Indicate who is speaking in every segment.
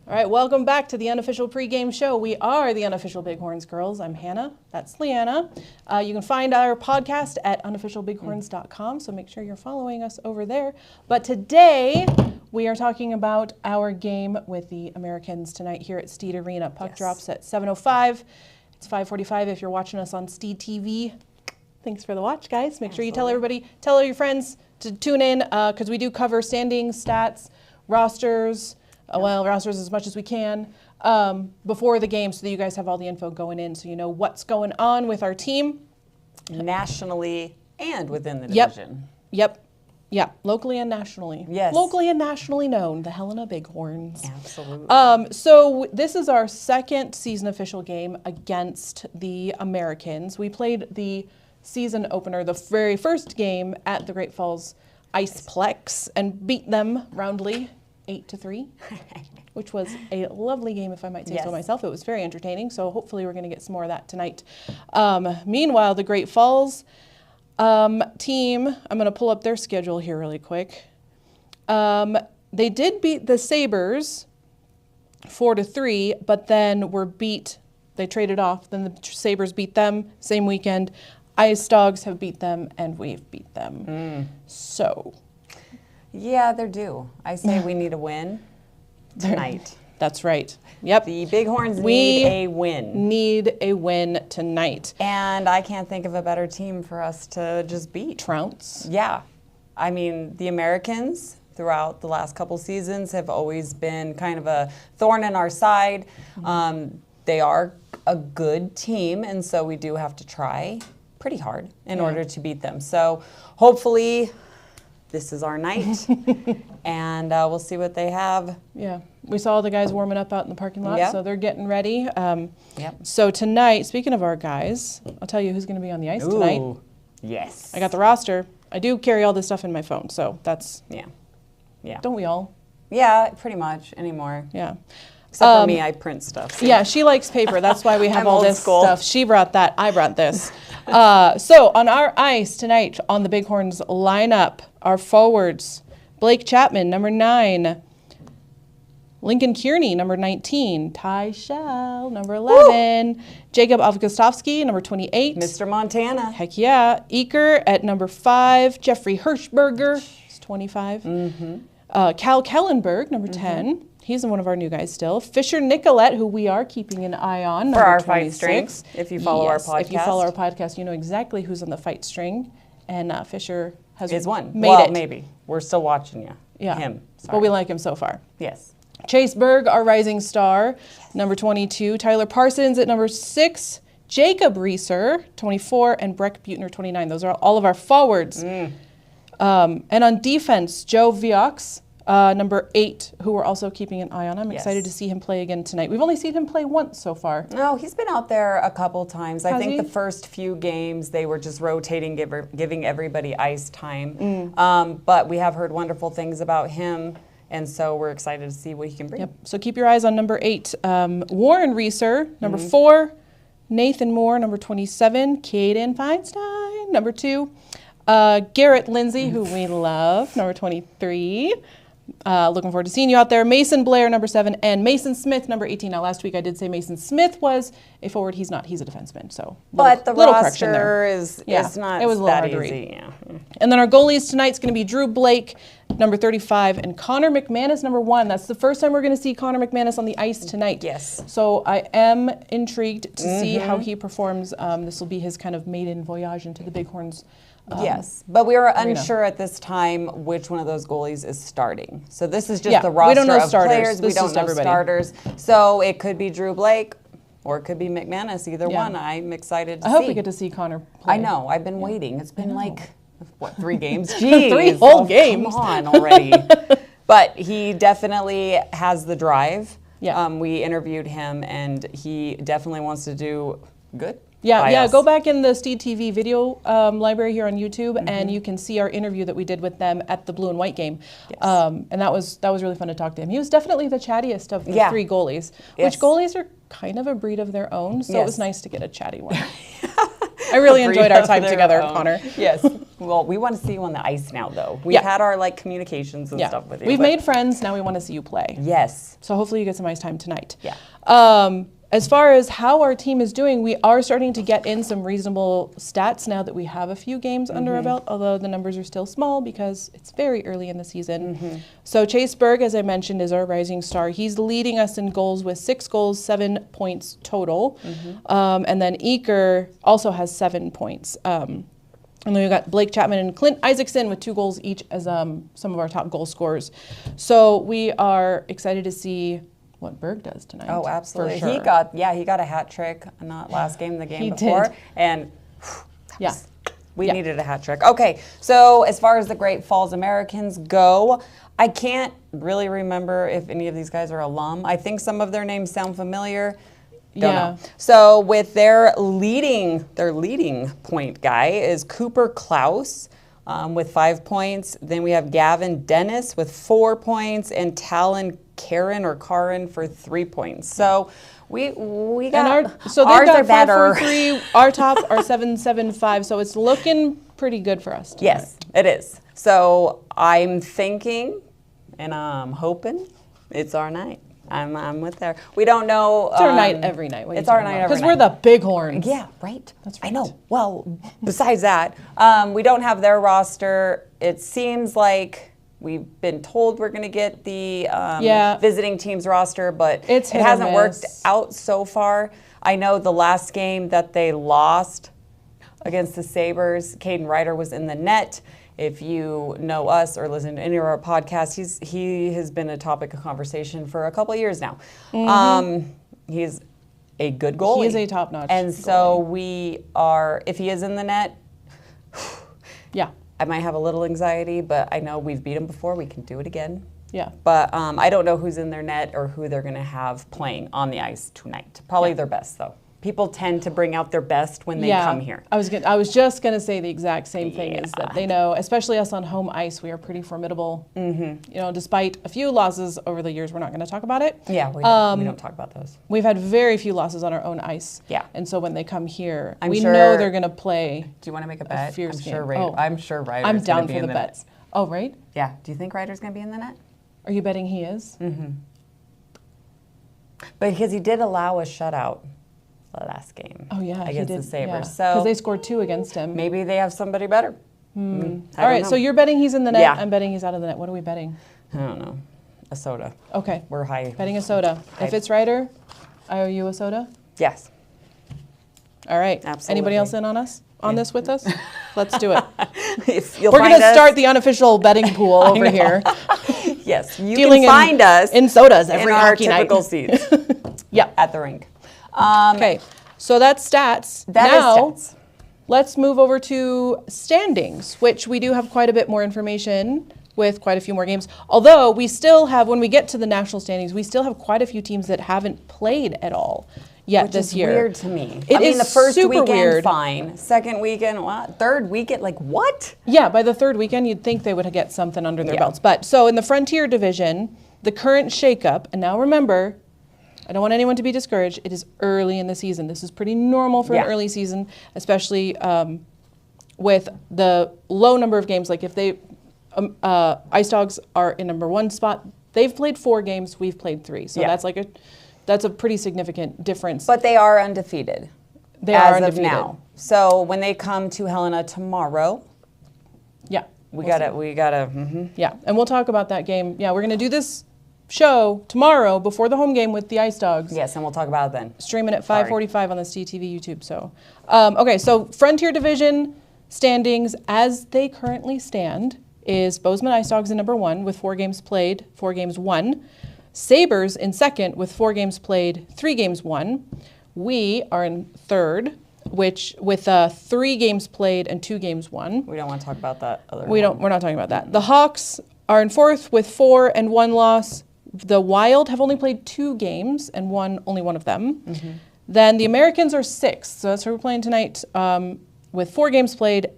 Speaker 1: All right, welcome back to the Unofficial Pregame Show. We are the Unofficial Bighorns girls. I'm Hannah. That's Leanna. You can find our podcast at unofficialbighorns.com, so make sure you're following us over there. But today, we are talking about our game with the Americans tonight here at Steed Arena. Puck drops at 7:05. It's 5:45 if you're watching us on Steed TV. Thanks for the watch, guys. Make sure you tell everybody, tell all your friends to tune in because we do cover standings, stats, rosters, rosters as much as we can before the game so that you guys have all the info going in so you know what's going on with our team.
Speaker 2: Nationally and within the division.
Speaker 1: Yep. Locally and nationally.
Speaker 2: Yes.
Speaker 1: Locally and nationally known, the Helena Bighorns.
Speaker 2: Absolutely.
Speaker 1: So this is our second season official game against the Americans. We played the season opener, the very first game at the Great Falls Iceplex and beat them roundly 8-3, which was a lovely game, if I might say so myself. It was very entertaining, so hopefully we're going to get some more of that tonight. Meanwhile, the Great Falls team, I'm going to pull up their schedule here really quick. They did beat the Sabres 4-3, but then were beat. They traded off. Then the Sabres beat them same weekend. Ice Dogs have beat them, and we've beat them. So...
Speaker 2: yeah, they're due. I say we need a win tonight.
Speaker 1: That's right. Yep.
Speaker 2: The Bighorns need a win.
Speaker 1: Need a win tonight.
Speaker 2: And I can't think of a better team for us to just beat.
Speaker 1: Trounce.
Speaker 2: Yeah. I mean, the Americans throughout the last couple seasons have always been kind of a thorn in our side. They are a good team, and so we do have to try pretty hard in order to beat them. So hopefully this is our night, and we'll see what they have.
Speaker 1: Yeah, we saw the guys warming up out in the parking lot, so they're getting ready. So tonight, speaking of our guys, I'll tell you who's going to be on the ice tonight.
Speaker 2: Yes.
Speaker 1: I got the roster. I do carry all this stuff in my phone, so that's...
Speaker 2: Yeah.
Speaker 1: Don't we all?
Speaker 2: Yeah, pretty much anymore.
Speaker 1: Yeah.
Speaker 2: Except for me, I print stuff. So.
Speaker 1: Yeah, she likes paper. That's why we have all this
Speaker 2: school.
Speaker 1: stuff. She brought that. I brought this. So on our ice tonight on the Bighorns lineup, our forwards, Blake Chapman, number 9. Lincoln Kearney, number 19. Ty Shell, number 11. Woo! Jacob Avgostovsky, number 28.
Speaker 2: Mr. Montana.
Speaker 1: Heck yeah. Eaker at number 5. Jeffrey Hirschberger, 25. Cal Kellenberg, number 10. He's one of our new guys still. Fisher Nicolette, who we are keeping an eye on.
Speaker 2: For our
Speaker 1: 26.
Speaker 2: fight string, if you follow our podcast.
Speaker 1: If you follow our podcast, you know exactly who's on the fight string. And Fisher has
Speaker 2: made
Speaker 1: it.
Speaker 2: Maybe. We're still watching you.
Speaker 1: Yeah.
Speaker 2: Him. Sorry.
Speaker 1: But we like him so far.
Speaker 2: Yes.
Speaker 1: Chase Berg, our rising star, number 22. Tyler Parsons at number 6. Jacob Reeser, 24. And Breck Butner, 29. Those are all of our forwards. And on defense, Joe Viox, number 8, who we're also keeping an eye on. I'm excited to see him play again tonight. We've only seen him play once so far.
Speaker 2: No, he's been out there a couple times. I think
Speaker 1: he?
Speaker 2: the first few games they were just rotating, giving everybody ice time. But we have heard wonderful things about him, and so we're excited to see what he can bring.
Speaker 1: Yep. So keep your eyes on number 8. Warren Reeser, number 4. Nathan Moore, number 27. Caden Feinstein, number 2. Garrett Lindsay, who we love, number 23. Looking forward to seeing you out there. Mason Blair, number 7, and Mason Smith, number 18. Now, last week I did say Mason Smith was a forward. He's not. He's a defenseman. So,
Speaker 2: but the
Speaker 1: little correction
Speaker 2: roster
Speaker 1: there.
Speaker 2: is not
Speaker 1: it was a little
Speaker 2: that
Speaker 1: hard to
Speaker 2: easy.
Speaker 1: read. And then our goalies tonight's going to be Drew Blake, number 35, and Connor McManus, number 1. That's the first time we're going to see Connor McManus on the ice tonight.
Speaker 2: Yes.
Speaker 1: So I am intrigued to see how he performs. This will be his kind of maiden voyage into the Bighorns.
Speaker 2: Yes, but we are unsure at this time which one of those goalies is starting. So this is just the roster
Speaker 1: we don't know
Speaker 2: of
Speaker 1: starters.
Speaker 2: players. We don't know starters. So it could be Drew Blake or it could be McManus, either one. I'm excited to see.
Speaker 1: I hope we get to see Connor play.
Speaker 2: I know. I've been waiting. It's been like, 3 games? Jeez.
Speaker 1: 3 whole games.
Speaker 2: Come on already. But he definitely has the drive.
Speaker 1: Yeah.
Speaker 2: We interviewed him, and he definitely wants to do good.
Speaker 1: Yeah, go back in the Steed TV video library here on YouTube, and you can see our interview that we did with them at the Blue and White game.
Speaker 2: Yes.
Speaker 1: And that was really fun to talk to him. He was definitely the chattiest of the 3 goalies, which goalies are kind of a breed of their own, so it was nice to get a chatty one. I really enjoyed our time together, Connor.
Speaker 2: Yes. Well, we want to see you on the ice now, though. We've had our like communications and stuff with you.
Speaker 1: We've made friends. Now we want to see you play.
Speaker 2: Yes.
Speaker 1: So hopefully you get some ice time tonight.
Speaker 2: Yeah.
Speaker 1: As far as how our team is doing, we are starting to get in some reasonable stats now that we have a few games under our belt, although the numbers are still small because it's very early in the season. So Chase Berg, as I mentioned, is our rising star. He's leading us in goals with 6 goals, 7 points total. And then Eaker also has 7 points. And then we've got Blake Chapman and Clint Isaacson with 2 goals each as some of our top goal scorers. So we are excited to see what Berg does tonight.
Speaker 2: Oh, absolutely.
Speaker 1: For sure.
Speaker 2: He got a hat trick, not last game, the game before.
Speaker 1: Did.
Speaker 2: And
Speaker 1: Yeah.
Speaker 2: we needed a hat trick. Okay, so as far as the Great Falls Americans go, I can't really remember if any of these guys are alum. I think some of their names sound familiar. Don't know. So with their leading point guy is Cooper Klaus with 5 points. Then we have Gavin Dennis with 4 points and Talon Karin for 3 points. So we got
Speaker 1: ours
Speaker 2: are better.
Speaker 1: 5-4-3. Our top are 7-7-5. So it's looking pretty good for us tonight.
Speaker 2: Yes, it is. So I'm thinking and I'm hoping it's our night. I'm with there. We don't know.
Speaker 1: It's our night every night.
Speaker 2: It's our night every night.
Speaker 1: Because we're the Bighorns.
Speaker 2: Yeah, right.
Speaker 1: That's right.
Speaker 2: I know. Well, besides that, we don't have their roster. It seems like we've been told we're going to get the visiting team's roster, but it hasn't worked out so far. I know the last game that they lost against the Sabres, Caden Ryder was in the net. If you know us or listen to any of our podcasts, he has been a topic of conversation for a couple of years now. He's a good goalie.
Speaker 1: He is a top-notch
Speaker 2: And so we are, if he is in the net, I might have a little anxiety, but I know we've beat him before. We can do it again.
Speaker 1: Yeah.
Speaker 2: But I don't know who's in their net or who they're going to have playing on the ice tonight. Probably their best, though. People tend to bring out their best when they come here.
Speaker 1: I was just going to say the exact same thing, is that they know, especially us on home ice, we are pretty formidable. You know, despite a few losses over the years, we're not going to talk about it.
Speaker 2: Yeah, we don't talk about those.
Speaker 1: We've had very few losses on our own ice.
Speaker 2: Yeah.
Speaker 1: And so when they come here, we know they're going to play.
Speaker 2: Do you want to make a bet?
Speaker 1: Fierce game.
Speaker 2: I'm sure Ryder's
Speaker 1: I'm down
Speaker 2: be
Speaker 1: for
Speaker 2: in
Speaker 1: the bets.
Speaker 2: net.
Speaker 1: Oh, right?
Speaker 2: Yeah. Do you think Ryder's going to be in the net?
Speaker 1: Are you betting he is?
Speaker 2: But because he did allow a shutout last game.
Speaker 1: Oh, yeah.
Speaker 2: Against the Sabres.
Speaker 1: Yeah.
Speaker 2: So
Speaker 1: because they scored 2 against him.
Speaker 2: Maybe they have somebody better.
Speaker 1: All right, so you're betting he's in the net.
Speaker 2: Yeah.
Speaker 1: I'm betting he's out of the net. What are we betting?
Speaker 2: I don't know. A soda.
Speaker 1: Okay.
Speaker 2: We're high.
Speaker 1: Betting a soda. If it's Ryder, I owe you a soda?
Speaker 2: Yes.
Speaker 1: All right.
Speaker 2: Absolutely.
Speaker 1: Anybody else in on us? On this with us? Let's do it.
Speaker 2: We're
Speaker 1: going to start the unofficial betting pool over here.
Speaker 2: Yes. You can find us
Speaker 1: in sodas every
Speaker 2: in our
Speaker 1: hockey night.
Speaker 2: typical seats.
Speaker 1: Yeah.
Speaker 2: At the rink.
Speaker 1: Okay. So that's stats.
Speaker 2: That is stats.
Speaker 1: Let's move over to standings, which we do have quite a bit more information with quite a few more games. Although we still have, when we get to the national standings, we still have quite a few teams that haven't played at all yet this year.
Speaker 2: Which is weird to me.
Speaker 1: It is
Speaker 2: the first
Speaker 1: super
Speaker 2: weekend,
Speaker 1: weird.
Speaker 2: fine. Second weekend, what? Third weekend, like what?
Speaker 1: Yeah, by the third weekend, you'd think they would get something under their belts. But so in the Frontier Division, the current shakeup, and now remember, I don't want anyone to be discouraged. It is early in the season. This is pretty normal for an early season, especially with the low number of games. Like if they, Ice Dogs are in number 1 spot. They've played 4 games. We've played 3. So that's a pretty significant difference.
Speaker 2: But they are undefeated.
Speaker 1: They are
Speaker 2: as
Speaker 1: undefeated.
Speaker 2: of now. So when they come to Helena tomorrow, we gotta.
Speaker 1: Yeah, and we'll talk about that game. Yeah, we're gonna do this show tomorrow before the home game with the Ice Dogs.
Speaker 2: Yes, and we'll talk about it then.
Speaker 1: Streaming at 5:45 on the CTV YouTube. So, okay, so Frontier Division standings as they currently stand is Bozeman Ice Dogs in number 1 with 4 games played, 4 games won. Sabres in second with 4 games played, 3 games won. We are in third, which with 3 games played and 2 games won.
Speaker 2: We don't want to talk about that other
Speaker 1: We're not talking about that. The Hawks are in fourth with 4 and 1 loss. The Wild have only played 2 games and won only 1 of them. Then the Americans are 6th, so that's who we're playing tonight, with 4 games played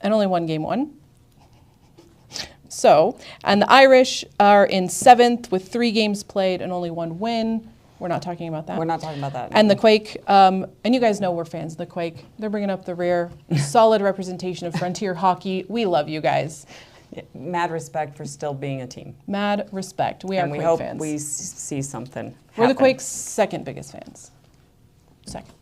Speaker 1: and only 1 game won. So, and the Irish are in 7th with 3 games played and only 1 win. We're not talking about that.
Speaker 2: We're not talking about that.
Speaker 1: And the Quake, and you guys know we're fans of the Quake. They're bringing up the rear. Solid representation of Frontier hockey. We love you guys.
Speaker 2: Mad respect for still being a team.
Speaker 1: Mad respect. We are Quake fans.
Speaker 2: And we hope we see something
Speaker 1: We're the
Speaker 2: happen.
Speaker 1: Quake's second biggest fans. Second.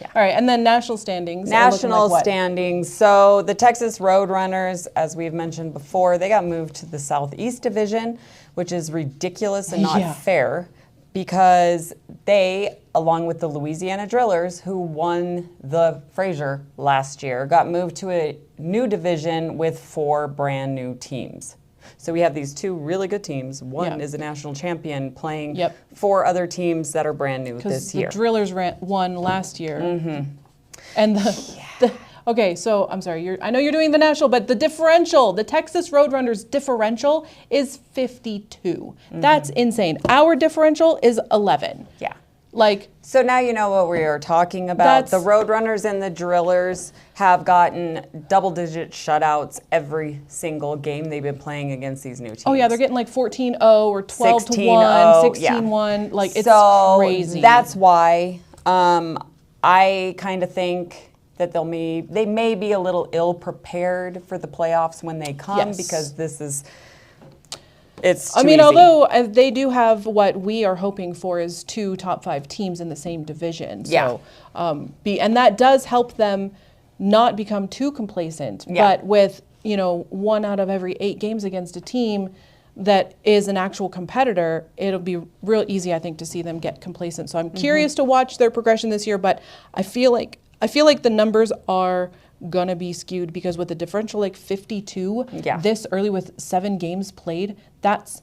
Speaker 1: Yeah. All right, and then national standings.
Speaker 2: National standings. So the Texas Roadrunners, as we've mentioned before, they got moved to the Southeast Division, which is ridiculous and not fair because they, along with the Louisiana Drillers, who won the Fraser last year, got moved to a new division with 4 brand new teams. So we have these 2 really good teams. One is a national champion playing 4 other teams that are brand new this year.
Speaker 1: The Drillers won last year. And okay, so I'm sorry, I know you're doing the national, but the differential, the Texas Roadrunners differential is 52. That's insane. Our differential is 11.
Speaker 2: Yeah.
Speaker 1: Like,
Speaker 2: so now you know what we are talking about. The Roadrunners and the Drillers have gotten double-digit shutouts every single game they've been playing against these new teams.
Speaker 1: Oh yeah, they're getting like 14-0 or 12-1, 16-1. Like, it's crazy.
Speaker 2: That's why I kind of think that they may be a little ill-prepared for the playoffs when they come because this is... It's too easy.
Speaker 1: Although they do have what we are hoping for is 2 top 5 teams in the same division. So, and that does help them not become too complacent. But with, 1 out of every 8 games against a team that is an actual competitor, it'll be real easy, I think, to see them get complacent. So I'm curious to watch their progression this year, but I feel like the numbers are gonna be skewed because with the differential like 52 this early with 7 games played, that's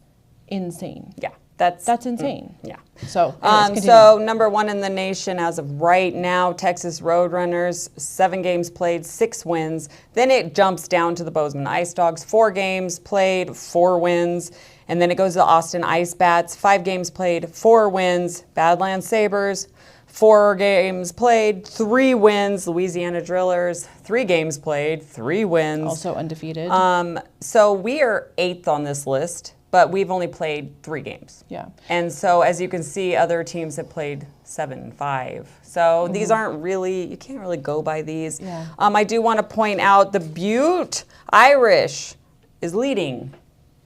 Speaker 1: insane.
Speaker 2: Yeah,
Speaker 1: that's insane.
Speaker 2: Yeah.
Speaker 1: So,
Speaker 2: so number 1 in the nation as of right now, Texas Roadrunners, 7 games played, 6 wins. Then it jumps down to the Bozeman Ice Dogs, 4 games played, 4 wins. And then it goes to the Austin Ice Bats, 5 games played, 4 wins. Badlands Sabres, 4 games played, 3 wins. Louisiana Drillers, 3 games played, 3 wins.
Speaker 1: Also undefeated.
Speaker 2: So we are 8th on this list, but we've only played 3 games.
Speaker 1: Yeah.
Speaker 2: And so as you can see, other teams have played 7 and 5. So these aren't really, you can't really go by these.
Speaker 1: Yeah.
Speaker 2: I do want to point out the Butte Irish is leading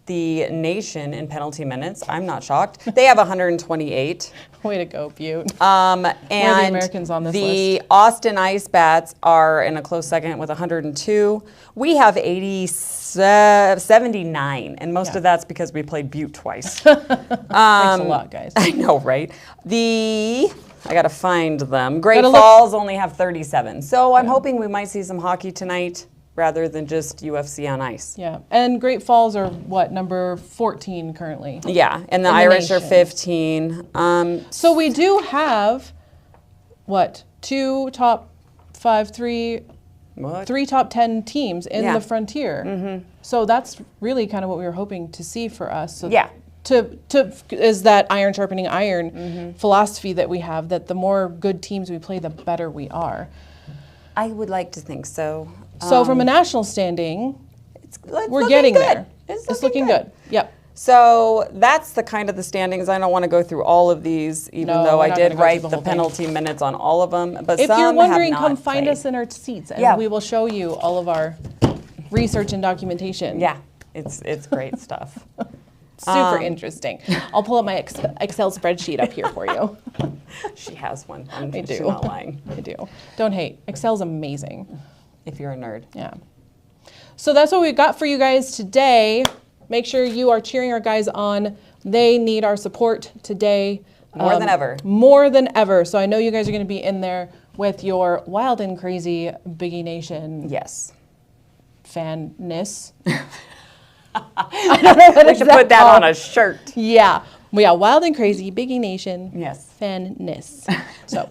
Speaker 2: the nation in penalty minutes. I'm not shocked. They have 128.
Speaker 1: Way to go, Butte.
Speaker 2: And
Speaker 1: We're the Americans on this
Speaker 2: the
Speaker 1: list.
Speaker 2: Austin Ice Bats are in a close second with 102. We have 79, and most of that's because we played Butte twice.
Speaker 1: Thanks a lot, guys.
Speaker 2: I know, right? I gotta find them. Great Falls only have 37. So I'm hoping we might see some hockey tonight rather than just UFC on ice.
Speaker 1: Yeah, and Great Falls are what, number 14 currently?
Speaker 2: Yeah, and the Irish are 15.
Speaker 1: So we do have, what, 2 top 5, 3 top 10 teams in the Frontier. So that's really kind of what we were hoping to see for us. So is that iron sharpening iron philosophy that we have, that the more good teams we play, the better we are.
Speaker 2: I would like to think so.
Speaker 1: So from a national standing, we're getting there. It's looking good. Yep.
Speaker 2: So that's the kind of the standings. I don't want to go through all of these, even though I did write the penalty minutes on all of them. But
Speaker 1: if
Speaker 2: some
Speaker 1: you're wondering,
Speaker 2: have not
Speaker 1: come find us in our seats, and we will show you all of our research and documentation.
Speaker 2: Yeah, it's great stuff.
Speaker 1: Super interesting. I'll pull up my Excel spreadsheet up here for you.
Speaker 2: She has one.
Speaker 1: I do.
Speaker 2: She's not lying.
Speaker 1: I do. Don't hate. Excel's amazing.
Speaker 2: If you're a nerd.
Speaker 1: Yeah. So that's what we've got for you guys today. Make sure you are cheering our guys on. They need our support today.
Speaker 2: More than ever.
Speaker 1: More than ever. So I know you guys are going to be in there with your wild and crazy Biggie Nation.
Speaker 2: Yes.
Speaker 1: Fanness. I don't know what
Speaker 2: we should put that on a shirt.
Speaker 1: Yeah. Yeah, wild and crazy, Biggie Nation.
Speaker 2: Yes.
Speaker 1: Fanness. So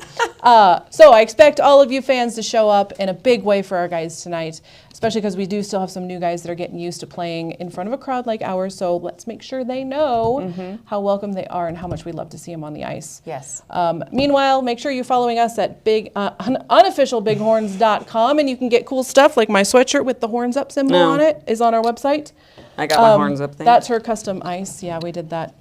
Speaker 1: I expect all of you fans to show up in a big way for our guys tonight, especially because we do still have some new guys that are getting used to playing in front of a crowd like ours. So let's make sure they know how welcome they are and how much we love to see them on the ice.
Speaker 2: Yes.
Speaker 1: Meanwhile, make sure you're following us at unofficialbighorns.com, and you can get cool stuff like my sweatshirt with the horns up symbol on it is on our website.
Speaker 2: I got my horns up thing.
Speaker 1: That's her custom ice. Yeah, we did that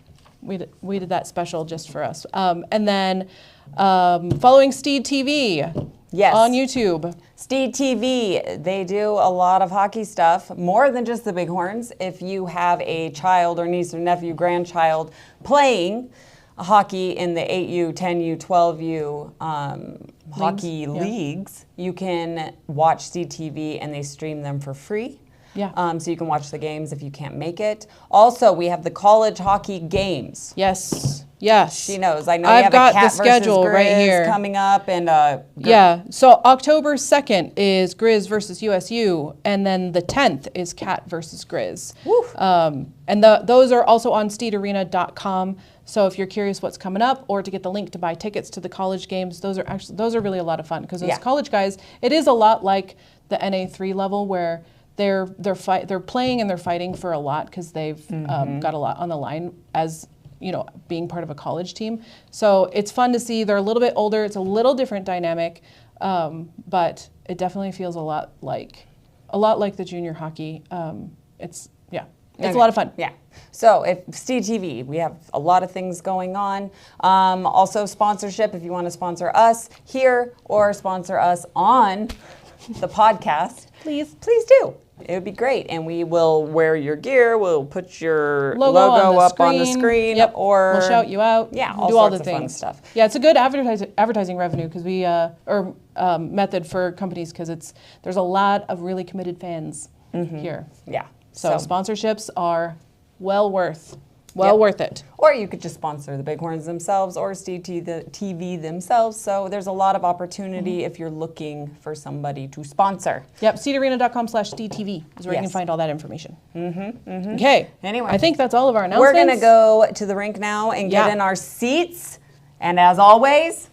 Speaker 1: we did that special just for us. And then following Steed TV.
Speaker 2: Yes.
Speaker 1: On YouTube.
Speaker 2: Steed TV, they do a lot of hockey stuff, more than just the Bighorns. If you have a child or niece or nephew, grandchild playing hockey in the 8U, 10U, 12U hockey leagues, you can watch Steed TV and they stream them for free.
Speaker 1: Yeah.
Speaker 2: So you can watch the games if you can't make it. Also, we have the college hockey games.
Speaker 1: Yes. Yes.
Speaker 2: She knows. I know
Speaker 1: I've
Speaker 2: you have
Speaker 1: got
Speaker 2: a Cat
Speaker 1: the schedule
Speaker 2: versus
Speaker 1: right
Speaker 2: Grizz
Speaker 1: here.
Speaker 2: coming up, and
Speaker 1: yeah. So October 2nd is Grizz versus USU, and then the 10th is Cat versus Grizz. And those are also on steedarena.com. So if you're curious what's coming up, or to get the link to buy tickets to the college games, those are really a lot of fun, because those college guys, it is a lot like the NA3 level where they're playing and they're fighting for a lot, because they've got a lot on the line as being part of a college team. So it's fun to see. They're a little bit older. It's a little different dynamic, but it definitely feels a lot like the junior hockey. It's a lot of fun.
Speaker 2: Yeah. So if Steed TV, we have a lot of things going on. Also sponsorship, if you want to sponsor us here or sponsor us on the podcast, please do. It would be great, and we will wear your gear. We'll put your logo up on the screen,
Speaker 1: yep.
Speaker 2: or
Speaker 1: we'll shout you out.
Speaker 2: Yeah,
Speaker 1: do all the
Speaker 2: sorts of
Speaker 1: things.
Speaker 2: fun stuff.
Speaker 1: Yeah, it's a good advertising revenue, because we method for companies, because there's a lot of really committed fans here.
Speaker 2: Yeah.
Speaker 1: So sponsorships are well worth it.
Speaker 2: Or you could just sponsor the Bighorns themselves or Steed TV themselves. So there's a lot of opportunity if you're looking for somebody to sponsor.
Speaker 1: Yep, steedarena.com/SteedTV is where you can find all that information. Okay.
Speaker 2: Anyway.
Speaker 1: I think that's all of our announcements.
Speaker 2: We're going to go to the rink now and get in our seats. And as always,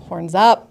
Speaker 1: horns up.